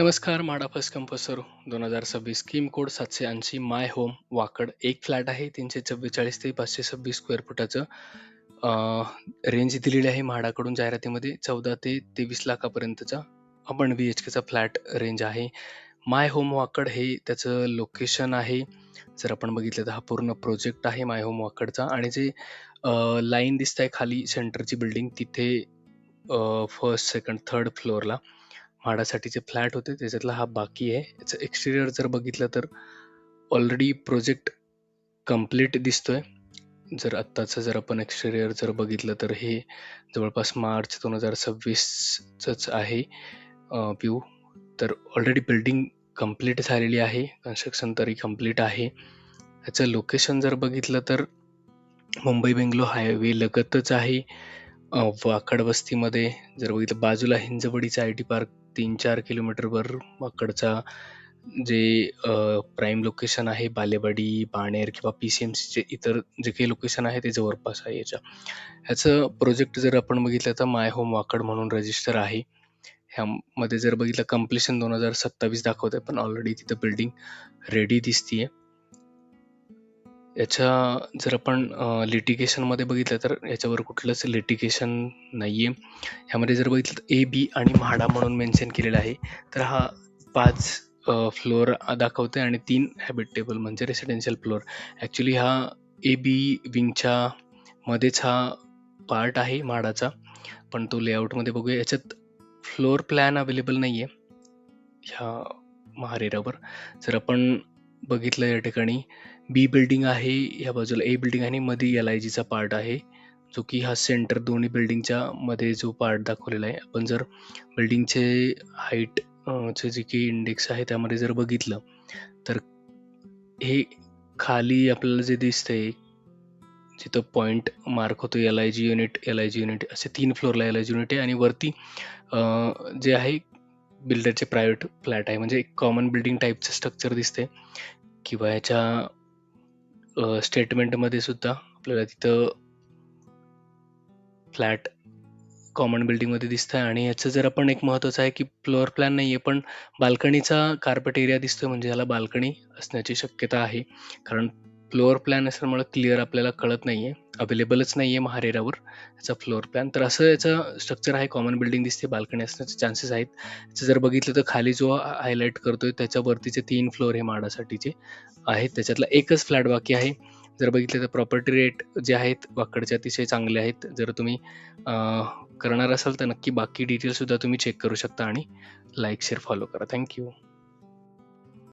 नमस्कार. MHADA first कंपोसर 2026 scheme code 780 माय home Wakad. एक flat आहे 344 ते 526 स्क्वेअर फुटाचं. रेंज दिलेली आहे म्हाडाकडून जाहिरातीमध्ये 14 ते 23 लाखापर्यंतचा 1 BHKचा फ्लॅट रेंज आहे. माय होम वाकड हे त्याचं लोकेशन आहे. जर आपण बघितलं तर हा पूर्ण प्रोजेक्ट आहे माय होम वाकडचा आणि जे लाईन दिसत आहे खाली सेंटरची बिल्डिंग तिथे फर्स्ट, सेकंड, थर्ड फ्लोअरला म्हाडासाठीचे फ्लॅट होते. त्याच्यातला हा बाकी आहे. याचं एक्सटेरियर जर बघितलं तर ऑलरेडी प्रोजेक्ट कंप्लीट दिसतोय. जर आत्ताचं जर आपण एक्सटेरियर जर बघितलं तर हे जवळपास मार्च 2026च आहे व्ह्यू. तर ऑलरेडी बिल्डिंग कंप्लीट झालेली आहे. कन्स्ट्रक्शन तरी कंप्लीट आहे. याचं लोकेशन जर बघितलं तर मुंबई बेंगलोर हायवे लगतच आहे. वाकड वस्तीमध्ये जर बघितलं बाजूला हिंजवडीचा IT पार्क 3-4 किलोमीटरवर वाकडचा जे प्राईम लोकेशन आहे बालेवाडी, बाणेर किंवा PCMCचे इतर जे काही लोकेशन आहे ते जवळपास आहे याच्या. ह्याचं प्रोजेक्ट जर आपण बघितलं तर माय होम वाकड म्हणून रजिस्टर आहे. ह्यामध्ये जर बघितलं कंप्लीशन 2027 दाखवतंय पण ऑलरेडी तिथं बिल्डिंग रेडी दिसतीये. याच्या जर आपण लिटिगेशनमध्ये बघितलं तर याच्यावर कुठलंच लिटिगेशन नाहीये. ह्यामध्ये जर बघितलं तर A, B आणि म्हाडा म्हणून मेन्शन केलेलं आहे. तर हा 5 फ्लोअर दाखवतोय आणि 3 हॅबिटेबल म्हणजे रेसिडेन्शियल फ्लोअर. ॲक्च्युली हा A-B विंगच्या मध्येच हा पार्ट आहे म्हाडाचा. पण तो लेआउटमध्ये बघूया. याच्यात फ्लोअर प्लॅन अवेलेबल नाहीये ह्या महारेरावर. जर आपण बघितलं या ठिकाणी B बिल्डिंग आहे, ह्या बाजूला A बिल्डिंग आणि मध्ये LIGचा पार्ट आहे, जो की हा सेंटर दोन्ही बिल्डिंगच्या मध्ये जो पार्ट दाखवलेला आहे. आपण जर बिल्डिंगचे हाईट चे जे काही इंडेक्स आहे त्यामध्ये जर बघितलं तर हे खाली आपल्याला जे दिसतंय जिथं पॉइंट मार्क होतो LIG युनिट असे 3 फ्लोअरला LIG युनिट आहे आणि वरती जे आहे बिल्डरचे प्रायव्हेट फ्लॅट आहे. म्हणजे एक कॉमन बिल्डिंग टाईपचं स्ट्रक्चर दिसते किंवा ह्याच्या स्टेटमेंटमध्ये सुद्धा आपल्याला तिथं फ्लॅट कॉमन बिल्डिंगमध्ये दिसत आहे. आणि याचं जर आपण एक महत्त्वाचं आहे की फ्लोअर प्लॅन नाही आहे पण बाल्कनीचा कार्पेट एरिया दिसतोय म्हणजे ह्याला बाल्कनी असण्याची शक्यता आहे. कारण फ्लोअर प्लॅन असल्यामुळे क्लिअर आपल्याला कळत नाहीये, अवेलेबलच नाहीये महारेरावर याचा फ्लोअर प्लॅन. तर असं याचं स्ट्रक्चर आहे. कॉमन बिल्डिंग दिसते, बाल्कनी असण्याचे चान्सेस आहेत. याचं जर बघितलं तर खाली जो हायलाईट करतोय त्याच्यावरतीचे 3 फ्लोअर हे म्हाडासाठीचे आहेत. त्याच्यातला एकच फ्लॅट बाकी आहे. जर बघितलं तर प्रॉपर्टी रेट जे आहेत वाकडचे अतिशय चांगले आहेत. जर तुम्ही करणार असाल तर नक्की बाकी डिटेल्स सुद्धा तुम्ही चेक करू शकता आणि लाईक, शेअर, फॉलो करा. थँक्यू.